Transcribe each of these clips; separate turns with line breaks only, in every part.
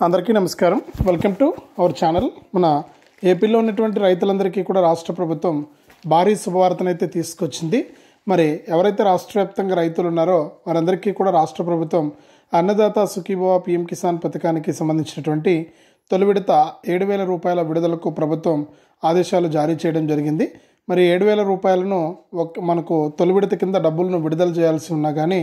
అందరికీ నమస్కారం. Welcome to our channel. మన ఏపీలో ఉన్నటువంటి రైతులందరికీ కూడా రాష్ట్ర ప్రభుత్వం భారీ శుభవార్తనైతే తీసుకొచ్చింది. మరి ఎవరైతే రాష్ట్ర వ్యాప్తంగా రైతులు ఉన్నారో వారందరికీ కూడా రాష్ట్ర ప్రభుత్వం అన్నదాత సుఖీభవ పీఎం కిసాన్ పథకానికి సంబంధించినటువంటి తొలి విడత 7,000 రూపాయల విడుదలకు ప్రభుత్వం ఆదేశాలు జారీ చేయడం జరిగింది. మరి 7,000 రూపాయలను మనకు తొలి విడత కింద డబ్బులను విడుదల చేయాల్సి ఉన్నా కానీ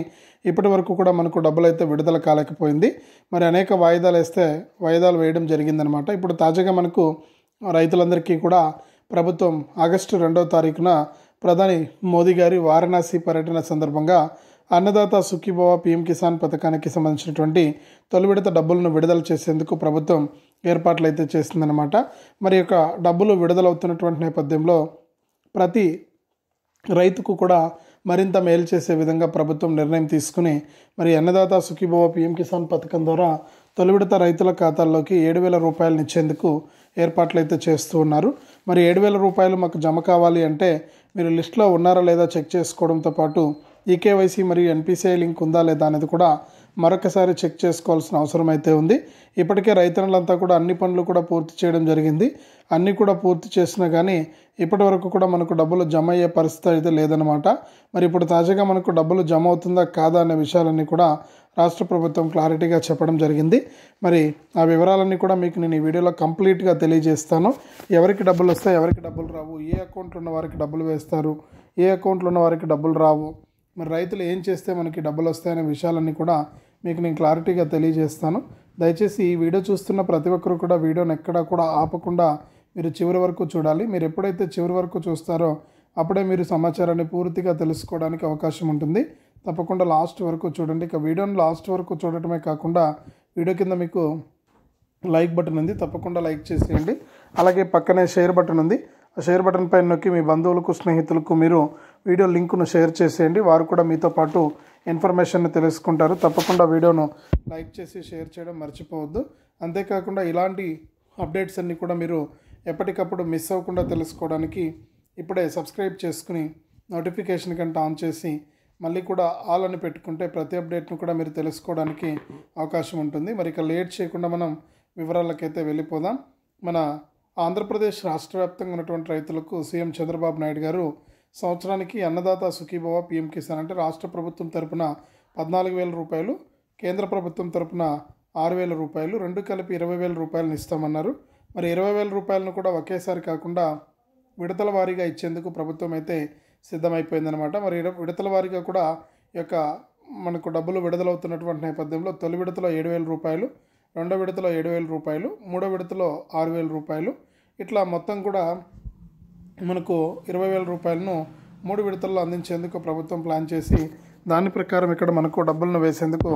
ఇప్పటి వరకు కూడా మనకు డబ్బులు అయితే విడుదల కాలేకపోయింది. మరి అనేక వాయిదాలు వేయడం జరిగిందనమాట. ఇప్పుడు తాజాగా మనకు రైతులందరికీ కూడా ప్రభుత్వం ఆగస్టు 2వ తారీఖున ప్రధాని మోదీ గారి వారణాసి పర్యటన సందర్భంగా అన్నదాత సుఖీభవ పీఎం కిసాన్ పథకానికి సంబంధించినటువంటి తొలి విడత డబ్బులను విడుదల చేసేందుకు ప్రభుత్వం ఏర్పాట్లు అయితే చేస్తుందన్నమాట. మరి యొక్క డబ్బులు విడుదలవుతున్నటువంటి నేపథ్యంలో ప్రతి రైతుకు కూడా మరింత మేలు చేసే విధంగా ప్రభుత్వం నిర్ణయం తీసుకుని మరి అన్నదాత సుఖీభవ పీఎం కిసాన్ పథకం ద్వారా తొలి విడత రైతుల ఖాతాల్లోకి 7,000 రూపాయలను ఇచ్చేందుకు ఏర్పాట్లు అయితే చేస్తూ ఉన్నారు. మరి 7,000 రూపాయలు మాకు జమ కావాలి అంటే మీరు లిస్టులో ఉన్నారా లేదా చెక్ చేసుకోవడంతో పాటు ఈకేవైసీ మరియు ఎన్పిసిఐ లింక్ ఉందా లేదా అనేది కూడా మరొకసారి చెక్ చేసుకోవాల్సిన అవసరం అయితే ఉంది. ఇప్పటికే రైతన్నులంతా కూడా అన్ని పనులు కూడా పూర్తి చేయడం జరిగింది. అన్నీ కూడా పూర్తి చేసినా కానీ ఇప్పటి వరకు కూడా మనకు డబ్బులు జమ అయ్యే పరిస్థితి అయితే లేదనమాట. మరి ఇప్పుడు తాజాగా మనకు డబ్బులు జమ అవుతుందా కాదా అనే విషయాలన్నీ కూడా రాష్ట్ర ప్రభుత్వం క్లారిటీగా చెప్పడం జరిగింది. మరి ఆ వివరాలన్నీ కూడా మీకు నేను ఈ వీడియోలో కంప్లీట్గా తెలియజేస్తాను. ఎవరికి డబ్బులు వస్తాయి, ఎవరికి డబ్బులు రావు, ఏ అకౌంట్లో ఉన్న వారికి డబ్బులు వేస్తారు, ఏ అకౌంట్లో ఉన్న వారికి డబ్బులు రావు, మరి రైతులు ఏం చేస్తే మనకి డబ్బులు వస్తాయనే విషయాలన్నీ కూడా మీకు నేను క్లారిటీగా తెలియజేస్తాను. దయచేసి ఈ వీడియో చూస్తున్న ప్రతి ఒక్కరు కూడా వీడియోని ఎక్కడా కూడా ఆపకుండా మీరు చివరి వరకు చూడాలి. మీరు ఎప్పుడైతే చివరి వరకు చూస్తారో అప్పుడే మీరు సమాచారాన్ని పూర్తిగా తెలుసుకోవడానికి అవకాశం ఉంటుంది. తప్పకుండా లాస్ట్ వరకు చూడండి. ఇక వీడియోని లాస్ట్ వరకు చూడటమే కాకుండా వీడియో కింద మీకు లైక్ బటన్ ఉంది, తప్పకుండా లైక్ చేసేయండి. అలాగే పక్కనే షేర్ బటన్ ఉంది, ఆ షేర్ బటన్ పైన నొక్కి మీ బంధువులకు స్నేహితులకు మీరు వీడియో లింకును షేర్ చేసేయండి. వారు కూడా మీతో పాటు ఇన్ఫర్మేషన్ తెలుసుకుంటారు. తప్పకుండా వీడియోను లైక్ చేసి షేర్ చేయడం మర్చిపోవద్దు. అంతేకాకుండా ఇలాంటి అప్డేట్స్ అన్నీ కూడా మీరు ఎప్పటికప్పుడు మిస్ అవ్వకుండా తెలుసుకోవడానికి ఇప్పుడే సబ్స్క్రైబ్ చేసుకుని నోటిఫికేషన్ గంట ఆన్ చేసి మళ్ళీ కూడా ఆల్ అని పెట్టుకుంటే ప్రతి అప్డేట్ను కూడా మీరు తెలుసుకోవడానికి అవకాశం ఉంటుంది. మరి ఇక లేట్ చేయకుండా మనం వివరాలకైతే వెళ్ళిపోదాం. మన ఆంధ్రప్రదేశ్ రాష్ట్ర వ్యాప్తంగా ఉన్నటువంటి రైతులకు సీఎం చంద్రబాబు నాయుడు గారు సంవత్సరానికి అన్నదాత సుఖీభవ పీఎం కిసాన్ అంటే రాష్ట్ర ప్రభుత్వం తరపున 14,000 రూపాయలు, కేంద్ర ప్రభుత్వం తరపున 6,000 రూపాయలు, రెండు కలిపి 20,000 రూపాయలను ఇస్తామన్నారు. మరి 20,000 రూపాయలను కూడా ఒకేసారి కాకుండా విడతల వారీగా ఇచ్చేందుకు ప్రభుత్వం అయితే సిద్ధమైపోయిందనమాట. మరి విడతల వారీగా కూడా ఈ యొక్క మనకు డబ్బులు విడుదలవుతున్నటువంటి నేపథ్యంలో తొలి విడతలో 7,000 రూపాయలు, రెండో విడతలో 7,000 రూపాయలు, మూడో విడతలో 6,000 రూపాయలు, ఇట్లా మొత్తం కూడా మనకు 20,000 రూపాయలను 3 విడతల్లో అందించేందుకు ప్రభుత్వం ప్లాన్ చేసి దాని ప్రకారం ఇక్కడ మనకు డబ్బులను వేసేందుకు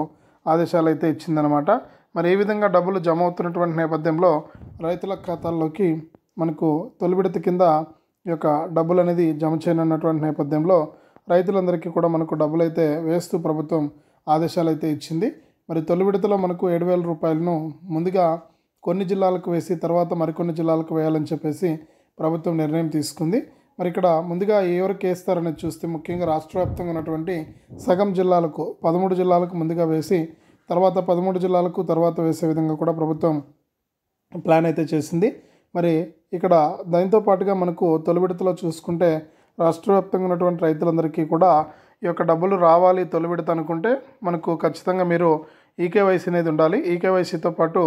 ఆదేశాలు అయితే ఇచ్చిందనమాట. మరి ఏ విధంగా డబ్బులు జమ అవుతున్నటువంటి నేపథ్యంలో రైతుల ఖాతాల్లోకి మనకు తొలి విడత కింద ఈ యొక్క డబ్బులు అనేది జమ చేయనున్నటువంటి నేపథ్యంలో రైతులందరికీ కూడా మనకు డబ్బులు అయితే వేస్తూ ప్రభుత్వం ఆదేశాలు అయితే ఇచ్చింది. మరి తొలి విడతలో మనకు 7,000 రూపాయలను ముందుగా కొన్ని జిల్లాలకు వేసి తర్వాత మరికొన్ని జిల్లాలకు వేయాలని చెప్పేసి ప్రభుత్వం నిర్ణయం తీసుకుంది. మరి ఇక్కడ ముందుగా ఎవరికి వేస్తారనేది చూస్తే ముఖ్యంగా రాష్ట్ర వ్యాప్తంగా ఉన్నటువంటి సగం జిల్లాలకు 13 జిల్లాలకు ముందుగా వేసి తర్వాత 13 జిల్లాలకు తర్వాత వేసే విధంగా కూడా ప్రభుత్వం ప్లాన్ అయితే చేసింది. మరి ఇక్కడ దాంతో పాటుగా మనకు తొలి విడతలో చూసుకుంటే రాష్ట్ర వ్యాప్తంగా ఉన్నటువంటి రైతులందరికీ కూడా ఈ యొక్క డబ్బులు రావాలి తొలి విడత అనుకుంటే మనకు ఖచ్చితంగా మీరు ఈకేవైసీ అనేది ఉండాలి. ఈకేవైసీతో పాటు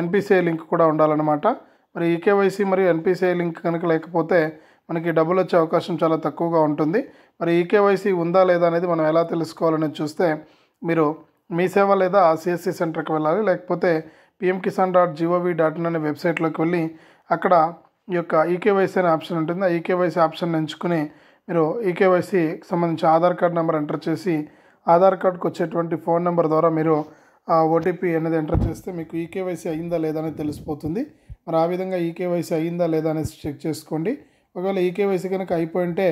ఎన్పిసిఐ లింక్ కూడా ఉండాలన్నమాట. మరి ఈకేవైసీ మరియు ఎన్పిసిఐ లింక్ కనుక లేకపోతే మనకి డబ్బులు వచ్చే అవకాశం చాలా తక్కువగా ఉంటుంది. మరి ఈకేవైసీ ఉందా లేదా అనేది మనం ఎలా తెలుసుకోవాలనేది చూస్తే మీరు మీ సేవ లేదా సిఎస్సి సెంటర్కి వెళ్ళాలి, లేకపోతే pmkisan.gov.in అనే వెబ్సైట్లోకి వెళ్ళి అక్కడ ఈ యొక్క ఈకేవైసీ అనే ఆప్షన్ ఉంటుంది. ఆ ఈకేవైసీ ఆప్షన్ ఎంచుకుని మీరు ఈకేవైసీకి సంబంధించి ఆధార్ కార్డ్ నెంబర్ ఎంటర్ చేసి ఆధార్ కార్డుకు వచ్చేటువంటి ఫోన్ నెంబర్ ద్వారా మీరు ఆ ఓటీపీ అనేది ఎంటర్ చేస్తే మీకు ఈకేవైసీ అయ్యిందా లేదా అనేది తెలిసిపోతుంది. మరి ఆ విధంగా ఈకేవైసీ అయ్యిందా లేదా అనేది చెక్ చేసుకోండి. ఒకవేళ ఈకేవైసీ కనుక అయిపోయింటే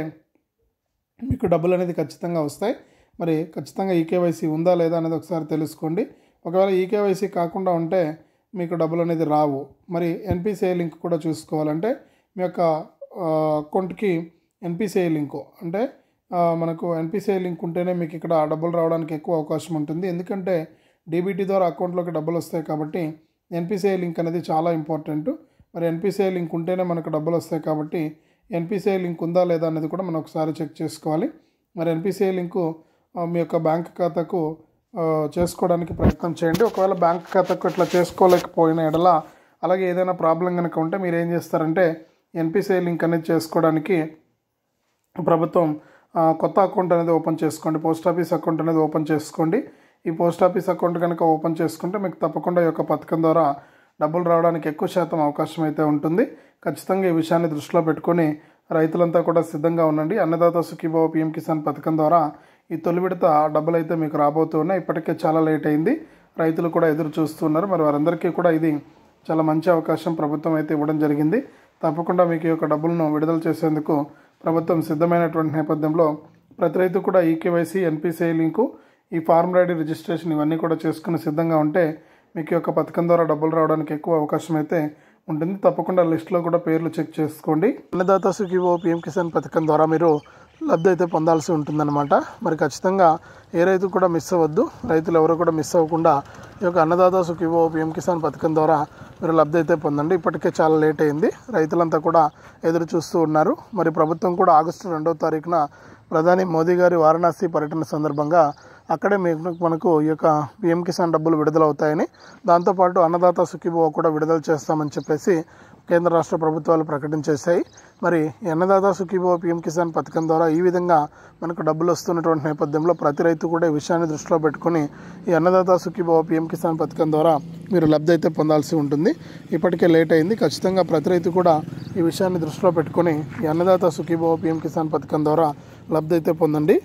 మీకు డబ్బులు అనేది ఖచ్చితంగా వస్తాయి. మరి ఖచ్చితంగా ఈకేవైసీ ఉందా లేదా అనేది ఒకసారి తెలుసుకోండి. ఒకవేళ ఈకేవైసీ కాకుండా ఉంటే మీకు డబ్బులు అనేది రావు. మరి ఎన్పిసిఐ లింక్ కూడా చూసుకోవాలంటే మీ యొక్క అకౌంట్కి ఎన్పిసిఐ లింకు అంటే మనకు ఎన్పిసిఐ లింక్ ఉంటేనే మీకు ఇక్కడ డబ్బులు రావడానికి ఎక్కువ అవకాశం ఉంటుంది. ఎందుకంటే డీబీటీ ద్వారా అకౌంట్లోకి డబ్బులు వస్తాయి కాబట్టి ఎన్పిసిఐ లింక్ అనేది చాలా ఇంపార్టెంట్. మరి ఎన్పిసిఐ లింక్ ఉంటేనే మనకు డబ్బులు వస్తాయి కాబట్టి ఎన్పిసిఐ లింక్ ఉందా లేదా అనేది కూడా మనం ఒకసారి చెక్ చేసుకోవాలి. మరి ఎన్పిసిఐ లింకు మీ యొక్క బ్యాంక్ ఖాతాకు చేసుకోవడానికి ప్రయత్నం చేయండి. ఒకవేళ బ్యాంక్ ఖాతాకు ఇట్లా చేసుకోలేకపోయిన ఎడల, అలాగే ఏదైనా ప్రాబ్లం కనుక ఉంటే మీరు ఏం చేస్తారంటే ఎన్పిసిఐ లింక్ అనేది చేసుకోవడానికి ప్రభుత్వం కొత్త అకౌంట్ అనేది ఓపెన్ చేసుకోండి. పోస్ట్ ఆఫీస్ అకౌంట్ అనేది ఓపెన్ చేసుకోండి. ఈ పోస్ట్ ఆఫీస్ అకౌంట్ కనుక ఓపెన్ చేసుకుంటే మీకు తప్పకుండా ఈ యొక్క పథకం ద్వారా డబ్బులు రావడానికి ఎక్కువ శాతం అవకాశం అయితే ఉంటుంది. ఖచ్చితంగా ఈ విషయాన్ని దృష్టిలో పెట్టుకొని రైతులంతా కూడా సిద్ధంగా ఉండండి. అన్నదాత సుఖీభవ పీఎం కిసాన్ పథకం ద్వారా ఈ తొలి విడత డబ్బులు అయితే మీకు రాబోతున్నాయి. ఇప్పటికే చాలా లేట్ అయింది, రైతులు కూడా ఎదురు చూస్తున్నారు. మరి వారందరికీ కూడా ఇది చాలా మంచి అవకాశం ప్రభుత్వం అయితే ఇవ్వడం జరిగింది. తప్పకుండా మీకు ఈ యొక్క డబ్బులను విడుదల చేసేందుకు ప్రభుత్వం సిద్ధమైనటువంటి నేపథ్యంలో ప్రతి రైతు కూడా ఈకేవైసీ, ఎన్పిసిఐ లింకు, ఈ ఫార్మ్ ఐడి రిజిస్ట్రేషన్ ఇవన్నీ కూడా చేసుకుని సిద్ధంగా ఉంటే మీకు యొక్క పథకం ద్వారా డబ్బులు రావడానికి ఎక్కువ అవకాశం అయితే ఉంటుంది. తప్పకుండా లిస్టులో కూడా పేర్లు చెక్ చేసుకోండి. అన్నదాత సుఖీభవ పీఎం కిసాన్ పథకం ద్వారా మీరు లబ్ధి అయితే పొందాల్సి ఉంటుందన్నమాట. మరి ఖచ్చితంగా ఏ రైతు కూడా మిస్ అవ్వద్దు. రైతులు ఎవరు కూడా మిస్ అవ్వకుండా ఈ యొక్క అన్నదాత సుఖీభవ పీఎం కిసాన్ పథకం ద్వారా మీరు లబ్ధి అయితే పొందండి. ఇప్పటికే చాలా లేట్ అయింది, రైతులంతా కూడా ఎదురు చూస్తూ ఉన్నారు. మరి ప్రభుత్వం కూడా ఆగస్టు 2వ తారీఖున ప్రధాని మోదీ గారి వారణాసి పర్యటన సందర్భంగా అక్కడే మనకు ఈ యొక్క పీఎం కిసాన్ డబ్బులు విడుదలవుతాయని, దాంతోపాటు అన్నదాత సుఖీభవ కూడా విడుదల చేస్తామని చెప్పేసి కేంద్ర రాష్ట్ర ప్రభుత్వాలు ప్రకటించేశాయి. మరి అన్నదాత సుఖీభవ పీఎం కిసాన్ పథకం ద్వారా ఈ విధంగా మనకు డబ్బులు వస్తున్నటువంటి నేపథ్యంలో ప్రతి రైతు కూడా ఈ విషయాన్ని దృష్టిలో పెట్టుకుని ఈ అన్నదాత సుఖీభవ పీఎం కిసాన్ పథకం ద్వారా మీరు లబ్ధి అయితే పొందాల్సి ఉంటుంది. ఇప్పటికే లేట్ అయింది. ఖచ్చితంగా ప్రతి రైతు కూడా ఈ విషయాన్ని దృష్టిలో పెట్టుకుని ఈ అన్నదాత సుఖీభవ పీఎం కిసాన్ పథకం ద్వారా లబ్ధి అయితే పొందండి.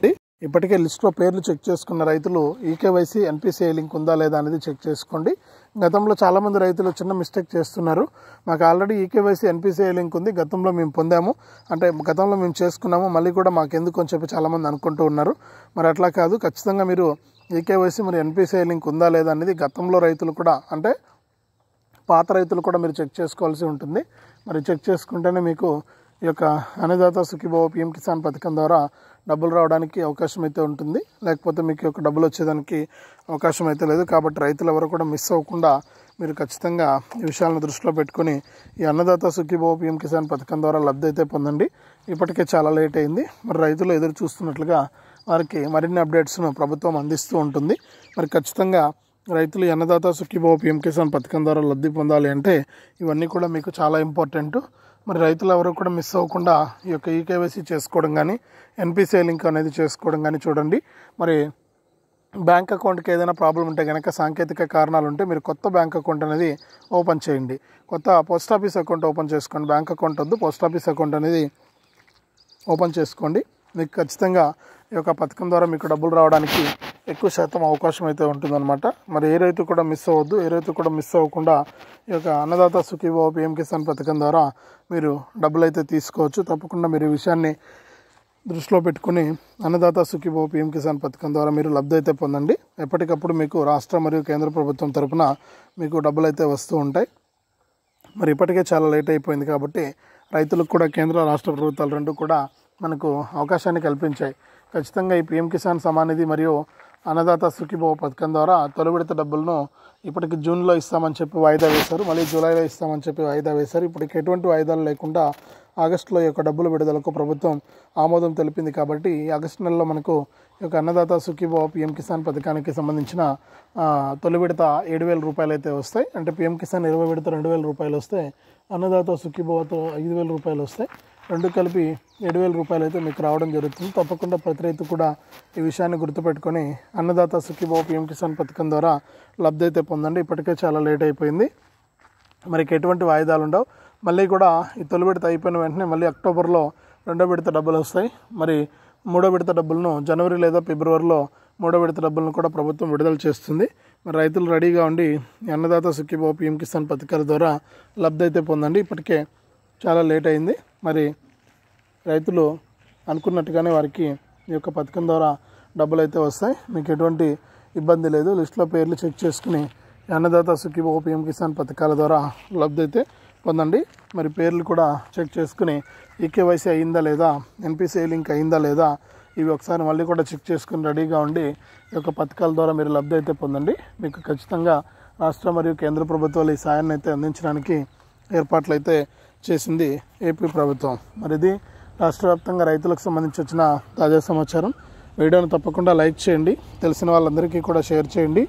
ఇప్పటికే లిస్టులో పేర్లు చెక్ చేసుకున్న రైతులు ఈకేవైసీ, ఎన్పిసిఐ లింక్ ఉందా లేదా అనేది చెక్ చేసుకోండి. గతంలో చాలామంది రైతులు చిన్న మిస్టేక్ చేస్తున్నారు. మాకు ఆల్రెడీ ఈకేవైసీ, ఎన్పిసిఐ లింక్ ఉంది, గతంలో మేము పొందాము, అంటే గతంలో మేము చేసుకున్నాము, మళ్ళీ కూడా మాకు ఎందుకు అని చెప్పి చాలామంది అనుకుంటూ ఉన్నారు. మరి అట్లా కాదు, ఖచ్చితంగా మీరు ఈకేవైసీ మరి ఎన్పిసిఐ లింక్ ఉందా లేదా అనేది గతంలో రైతులు కూడా, అంటే పాత రైతులు కూడా మీరు చెక్ చేసుకోవాల్సి ఉంటుంది. మరి చెక్ చేసుకుంటేనే మీకు ఈ యొక్క అన్నదాత సుఖీభవ పీఎం కిసాన్ పథకం ద్వారా డబ్బులు రావడానికి అవకాశం అయితే ఉంటుంది. లేకపోతే మీకు యొక్క డబ్బులు వచ్చేదానికి అవకాశం అయితే లేదు. కాబట్టి రైతులు ఎవరు కూడా మిస్ అవ్వకుండా మీరు ఖచ్చితంగా ఈ విషయాలను దృష్టిలో పెట్టుకుని ఈ అన్నదాత సుఖీభవ పీఎం కిసాన్ పథకం ద్వారా లబ్ధి అయితే పొందండి. ఇప్పటికే చాలా లేట్ అయింది. మరి రైతులు ఎదురు చూస్తున్నట్లుగా వారికి మరిన్ని అప్డేట్స్ను ప్రభుత్వం అందిస్తూ ఉంటుంది. మరి ఖచ్చితంగా రైతులు అన్నదాత సుఖీభవ పీఎం కిసాన్ పథకం ద్వారా లబ్ధి పొందాలి అంటే ఇవన్నీ కూడా మీకు చాలా ఇంపార్టెంట్. మరి రైతులు ఎవరు కూడా మిస్ అవ్వకుండా ఈ యొక్క ఈకేవైసీ చేసుకోవడం కానీ, ఎన్పిసిఐ లింక్ అనేది చేసుకోవడం కానీ చూడండి. మరి బ్యాంక్ అకౌంట్కి ఏదైనా ప్రాబ్లం ఉంటే కనుక, సాంకేతిక కారణాలు ఉంటే మీరు కొత్త బ్యాంక్ అకౌంట్ అనేది ఓపెన్ చేయండి. కొత్త పోస్ట్ ఆఫీస్ అకౌంట్ ఓపెన్ చేసుకోండి. బ్యాంక్ అకౌంట్ వద్దు, పోస్ట్ ఆఫీస్ అకౌంట్ అనేది ఓపెన్ చేసుకోండి. మీకు ఖచ్చితంగా ఈ యొక్క పథకం ద్వారా మీకు డబ్బులు రావడానికి ఎక్కువ శాతం అవకాశం అయితే ఉంటుందన్నమాట. మరి ఏ రైతు కూడా మిస్ అవ్వద్దు. ఏ రైతు కూడా మిస్ అవ్వకుండా ఈ యొక్క అన్నదాత సుఖీభవ పీఎం కిసాన్ పథకం ద్వారా మీరు డబ్బులు అయితే తీసుకోవచ్చు. తప్పకుండా మీరు ఈ విషయాన్ని దృష్టిలో పెట్టుకుని అన్నదాత సుఖీభవ పీఎం కిసాన్ పథకం ద్వారా మీరు లబ్ధి అయితే పొందండి. ఎప్పటికప్పుడు మీకు రాష్ట్ర మరియు కేంద్ర ప్రభుత్వం తరఫున మీకు డబ్బులు అయితే వస్తూ ఉంటాయి. మరి ఇప్పటికే చాలా లేట్ అయిపోయింది కాబట్టి రైతులకు కూడా కేంద్ర రాష్ట్ర ప్రభుత్వాలు రెండు కూడా మనకు అవకాశాన్ని కల్పించాయి. ఖచ్చితంగా ఈ పీఎం కిసాన్ సమాన్ నిధి మరియు అన్నదాత సుఖీభవ పథకం ద్వారా తొలి విడత డబ్బులను ఇప్పటికి జూన్లో ఇస్తామని చెప్పి వాయిదా వేశారు, మళ్ళీ జూలైలో ఇస్తామని చెప్పి వాయిదా వేశారు. ఇప్పటికి ఎటువంటి వాయిదాలు లేకుండా ఆగస్టులో ఈ యొక్క డబ్బుల విడుదలకు ప్రభుత్వం ఆమోదం తెలిపింది. కాబట్టి ఈ ఆగస్టు నెలలో మనకు ఈ యొక్క అన్నదాత సుఖీభవ పీఎం కిసాన్ పథకానికి సంబంధించిన తొలి విడత 7,000 రూపాయలు అయితే వస్తాయి. అంటే పీఎం కిసాన్ 20 విడత 2,000 రూపాయలు వస్తాయి, అన్నదాత సుఖీభవతో 5,000 రూపాయలు వస్తాయి. రెండు కలిపి 7,000 రూపాయలు అయితే మీకు రావడం జరుగుతుంది. తప్పకుండా ప్రతి రైతు కూడా ఈ విషయాన్ని గుర్తుపెట్టుకొని అన్నదాత సుఖీభవ పీఎం కిసాన్ పథకం ద్వారా లబ్ధి అయితే పొందండి. ఇప్పటికే చాలా లేట్ అయిపోయింది. మరికి ఎటువంటి వాయిదాలు ఉండవు. మళ్ళీ కూడా ఈ తొలి విడత అయిపోయిన వెంటనే మళ్ళీ అక్టోబర్లో రెండో విడత డబ్బులు వస్తాయి. మరి మూడో విడత డబ్బులను జనవరి లేదా ఫిబ్రవరిలో మూడో విడత డబ్బులను కూడా ప్రభుత్వం విడుదల చేస్తుంది. మరి రైతులు రెడీగా ఉండి అన్నదాత సుఖీభవ పీఎం కిసాన్ పథకాల ద్వారా లబ్ధి అయితే పొందండి. ఇప్పటికే చాలా లేట్ అయింది. మరి రైతులు అనుకున్నట్టుగానే వారికి ఈ యొక్క పథకం ద్వారా డబ్బులు అయితే వస్తాయి. మీకు ఎటువంటి ఇబ్బంది లేదు. లిస్టులో పేర్లు చెక్ చేసుకుని అన్నదాత సుఖీభవ పీఎం కిసాన్ పథకాల ద్వారా లబ్ధి అయితే పొందండి. మరి పేర్లు కూడా చెక్ చేసుకుని ఈకేవైసీ అయిందా లేదా, ఎన్పిసిఐ లింక్ అయిందా లేదా, ఇవి ఒకసారి మళ్ళీ కూడా చెక్ చేసుకుని రెడీగా ఉండి ఈ యొక్క పథకాల ద్వారా మీరు లబ్ధి అయితే పొందండి. మీకు ఖచ్చితంగా రాష్ట్ర మరియు కేంద్ర ప్రభుత్వాలు ఈ సాయాన్ని అయితే అందించడానికి ఏర్పాట్లు అయితే చేసింది ఏపీ ప్రభుత్వం. మరి ఇది రాష్ట్ర వ్యాప్తంగా రైతులకు సంబంధించి వచ్చిన తాజా సమాచారం. వీడియోను తప్పకుండా లైక్ చేయండి, తెలిసిన వాళ్ళందరికీ కూడా షేర్ చేయండి.